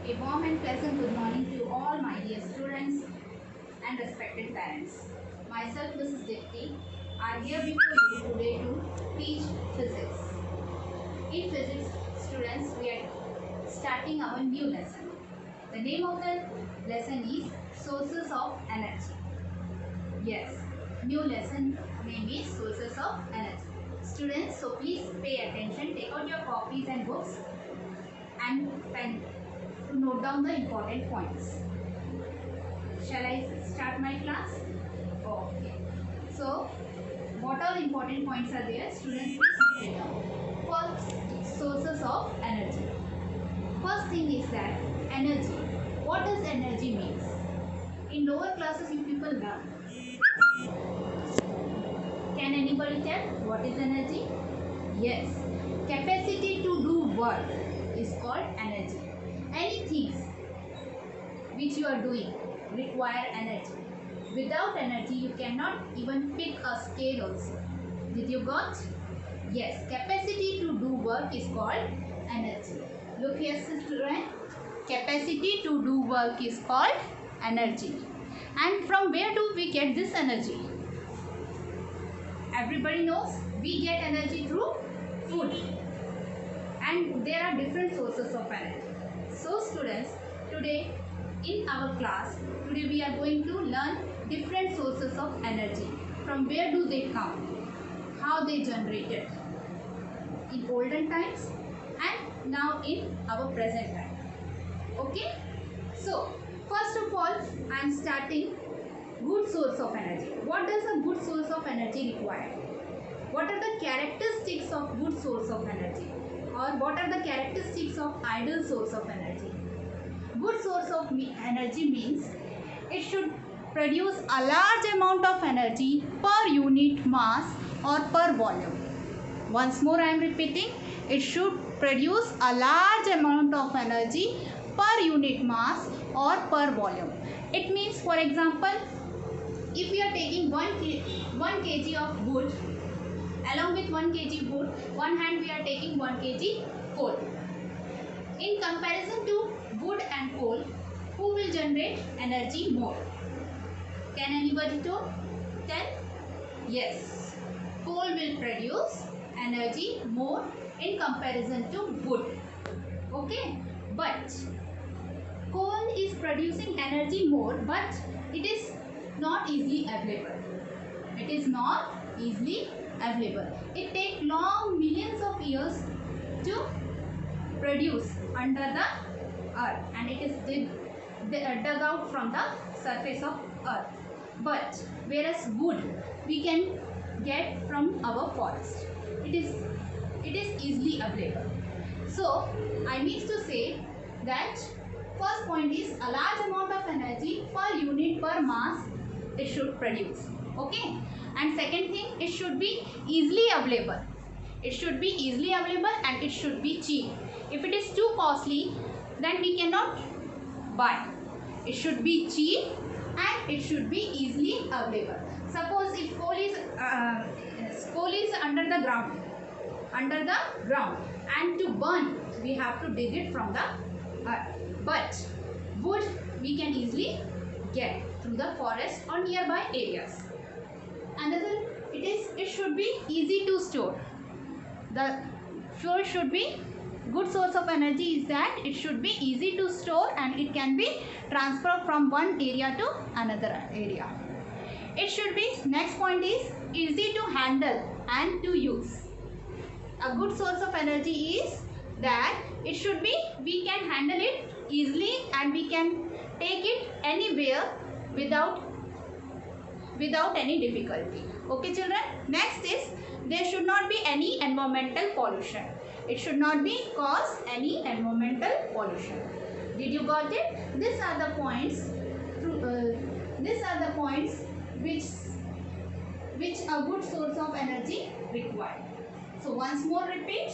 A warm and pleasant good morning to all my dear students and respected parents. Myself, Mrs. Dipti, are here before you today to teach physics. In physics, students, we are starting our new lesson. The name of the lesson is Sources of Energy. Yes, new lesson name is Sources of Energy. Students, so please pay attention, take out your copies and books and pen to note down the important points. Shall I start my class? Okay. So, what all important points are there? Students, please note it down. First, sources of energy. First thing is that energy. What does energy means? In lower classes, you people learn. Can anybody tell what is energy? Yes. Capacity to do work is called energy. Any things which you are doing require energy. Without energy, you cannot even pick a scale also. Did you got? Yes, capacity to do work is called energy. Look here, student. Capacity to do work is called energy. And from where do we get this energy? Everybody knows we get energy through food. And there are different sources of energy. So students, today in our class, today we are going to learn different sources of energy. From where do they come? How they generated in olden times and now in our present time. Okay? So, first of all, I am starting good source of energy. What does a good source of energy require? What are the characteristics of good source of energy? Or what are the characteristics of ideal source of energy? Good source of energy means it should produce a large amount of energy per unit mass or per volume. Once more I am repeating, it should produce a large amount of energy per unit mass or per volume. It means, for example, if we are taking 1 kg of wood, along with 1 kg wood, one hand we are taking 1 kg coal. In comparison to wood and coal, who will generate energy more? Can anybody tell? Yes, coal will produce energy more in comparison to wood. Okay, but coal is producing energy more, but it is not easily available. It is not easily available. It takes long millions of years to produce under the earth, and it is dug out from the surface of earth. But whereas wood we can get from our forest, it is easily available. So I mean to say that first point is a large amount of energy per unit per mass it should produce. Okay, and second thing, it should be easily available. It should be easily available and it should be cheap. If it is too costly, then we cannot buy. It should be cheap and it should be easily available. Suppose if coal is under the ground, and to burn we have to dig it from the earth. But wood we can easily get through the forest or nearby areas. Another, it should be easy to store. The fuel should be good source of energy is that it should be easy to store and it can be transferred from one area to another area. It should be, next point is easy to handle and to use. A good source of energy is that it should be, we can handle it easily and we can take it anywhere without any difficulty. Okay children, next is there should not be any environmental pollution. It should not be cause any environmental pollution. Did you got it? These are the points which a good source of energy requires. So once more repeat,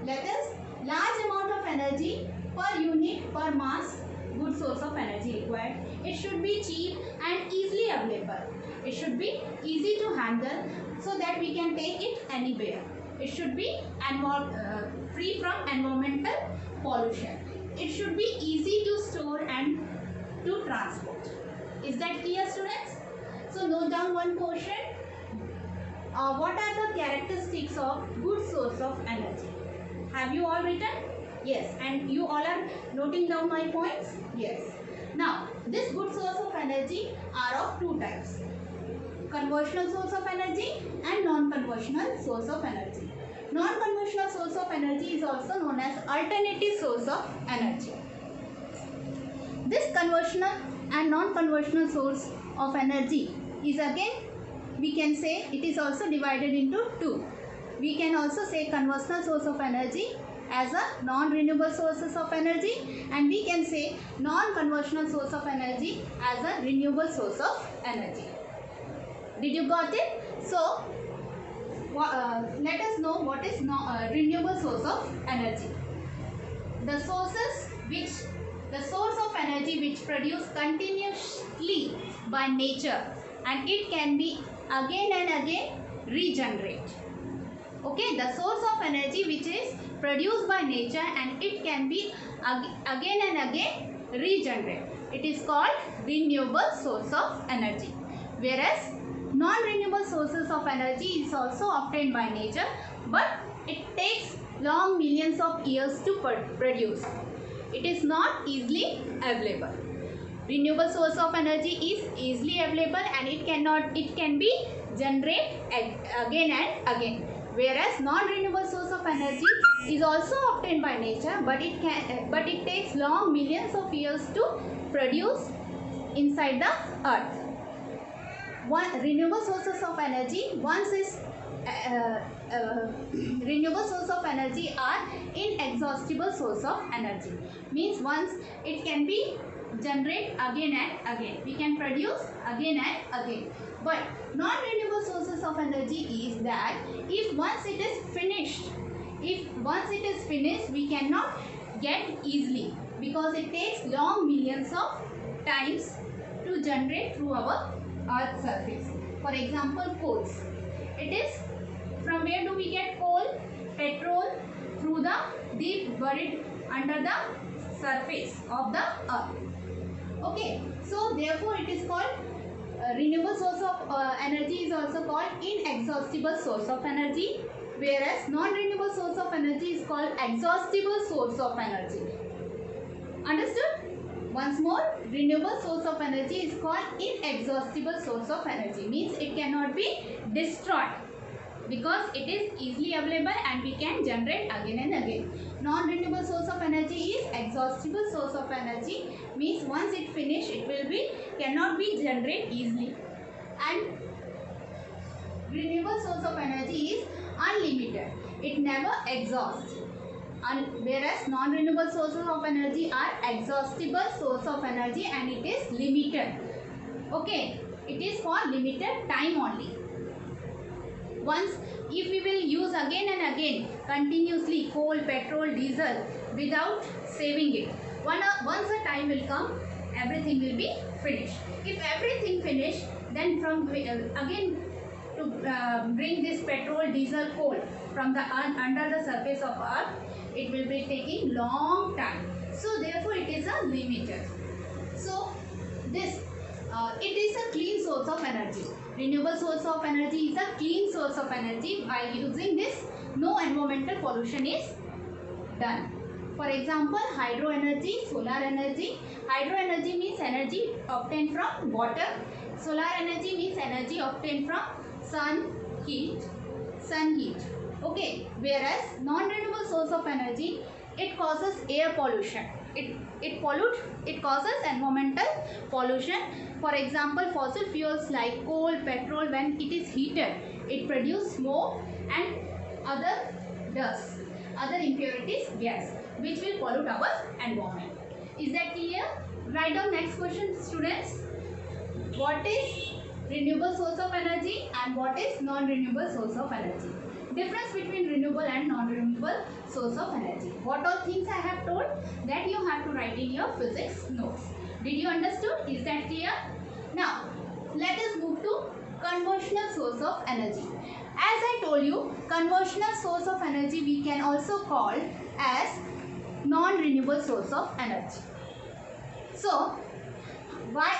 let us large amount of energy per unit per mass, good source of energy required. It should be cheap and easily available. It should be easy to handle so that we can take it anywhere. It should be free from environmental pollution. It should be easy store and to transport. Is that clear, students? So note down one question. What are the characteristics of good source of energy? Have you all written? Yes. And you all are noting down my points? Yes. Now, this good source of energy are of two types. Conventional source of energy and non-conventional source of energy. Non-conventional source of energy is also known as alternative source of energy. This conventional and non-conventional source of energy is again, we can say it is also divided into two. We can also say conventional source of energy as a non-renewable sources of energy, and we can say non-conventional source of energy as a renewable source of energy. Did you got it? So let us know what is renewable source of energy. The source of energy which produced continuously by nature, and it can be again and again regenerate. Okay, the source of energy which is produced by nature and it can be again and again regenerate. It is called renewable source of energy. Whereas non-renewable sources of energy is also obtained by nature, but it takes long millions of years to produce. It is not easily available. Renewable source of energy is easily available and it can be generated again and again. Whereas non-renewable source of energy is also obtained by nature, but it takes long millions of years to produce inside the earth. Renewable sources of energy, renewable source of energy are inexhaustible source of energy. Means once it can be generate again and again. We can produce again and again. But non-renewable sources of energy is that if once it is finished, we cannot get easily, because it takes long millions of times to generate through our Earth's surface. For example, coals. It is, from where do we get coal? Petrol, through the deep buried under the surface of the earth. Okay, so therefore it is called renewable source of energy is also called inexhaustible source of energy, whereas non-renewable source of energy is called exhaustible source of energy. Understood? Once more, renewable source of energy is called inexhaustible source of energy. Means it cannot be destroyed, because it is easily available and we can generate again and again. Non-renewable source of energy is exhaustible source of energy. Means once it finish, cannot be generated easily. And renewable source of energy is unlimited. It never exhausts. Whereas non-renewable sources of energy are exhaustible source of energy and it is limited. Okay, it is for limited time only. Once, if we will use again and again continuously coal, petrol, diesel without saving it, once a time will come, everything will be finished. If everything finished, then from again to bring this petrol, diesel, coal from the under the surface of earth, it will be taking long time. So therefore it is a limited. So this it is a clean source of energy. Renewable source of energy is a clean source of energy. By using this, no environmental pollution is done. For example, hydro energy, solar energy. Hydro energy means energy obtained from water. Solar energy means energy obtained from sun heat. Okay. Whereas non-renewable source of energy, it causes air pollution. It causes environmental pollution. For example, fossil fuels like coal, petrol, when it is heated, it produces smoke and other dust, other impurities gas, which will pollute our environment. Is that clear? Write down next question, students. What is renewable source of energy and what is non-renewable source of energy? Difference between renewable and non-renewable source of energy. What all things I have told, that you have to write in your physics notes. Did you understood? Is that clear? Now, let us move to conventional source of energy. As I told you, conventional source of energy we can also call as non-renewable source of energy. So why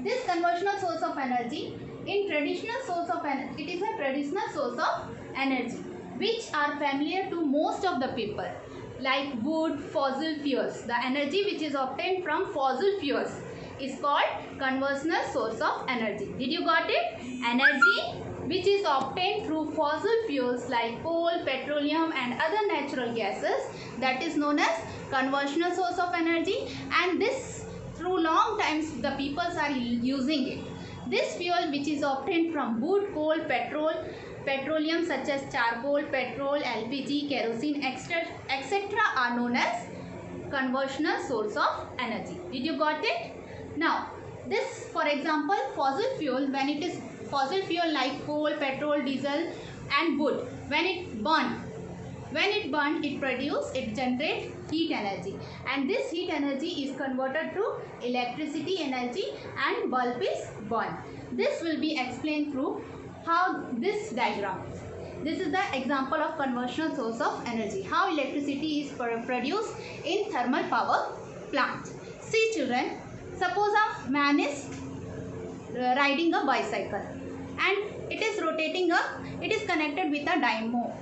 this conventional source of energy, in traditional source of energy, it is a traditional source of energy which are familiar to most of the people, like wood, fossil fuels. The energy which is obtained from fossil fuels is called conventional source of energy. Did you got it? Energy which is obtained through fossil fuels like coal, petroleum and other natural gases, that is known as conventional source of energy, and this through long times the peoples are using it. This fuel which is obtained from wood, coal, petroleum such as charcoal, petrol, LPG, kerosene, etc. are known as conventional source of energy. Did you got it? Now this, for example, fossil fuel, when it is fossil fuel like coal, petrol, diesel and wood, when it burns, it generates heat energy, and this heat energy is converted to electricity energy and bulb is burned. This will be explained through how this diagram. This is the example of conventional source of energy, how electricity is produced in thermal power plant. See children, suppose a man is riding a bicycle and it is rotating it is connected with a dynamo.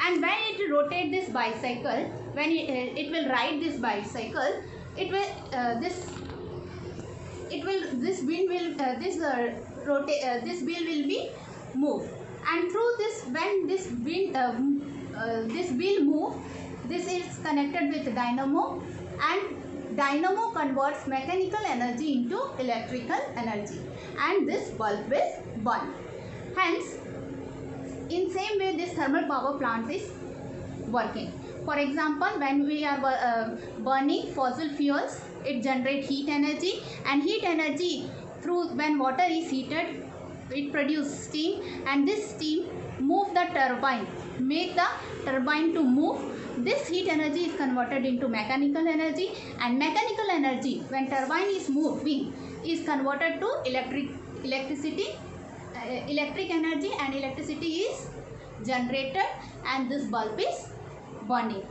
And when it rotates this bicycle, when it will ride this bicycle, this wheel will be moved, and through this, when this wheel move, this is connected with dynamo, and dynamo converts mechanical energy into electrical energy, and this bulb is burned. Hence, in same way this thermal power plant is working. For example, when we are burning fossil fuels, it generates heat energy, and heat energy through, when water is heated, it produces steam, and this steam move the turbine, make the turbine to move. This heat energy is converted into mechanical energy, and mechanical energy, when turbine is moving, is converted to electric energy, and electricity is generated, and this bulb is burning.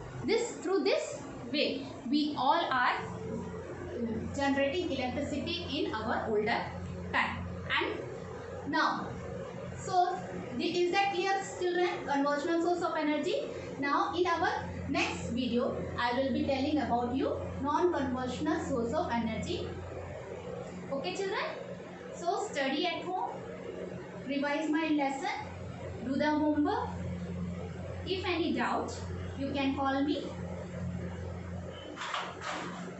Through this way we all are generating electricity in our older time. And now, so is that clear children? Conventional source of energy. Now in our next video I will be telling about you non-conventional source of energy. Okay children? So study at home, revise my lesson, do the homework. If any doubt, you can call me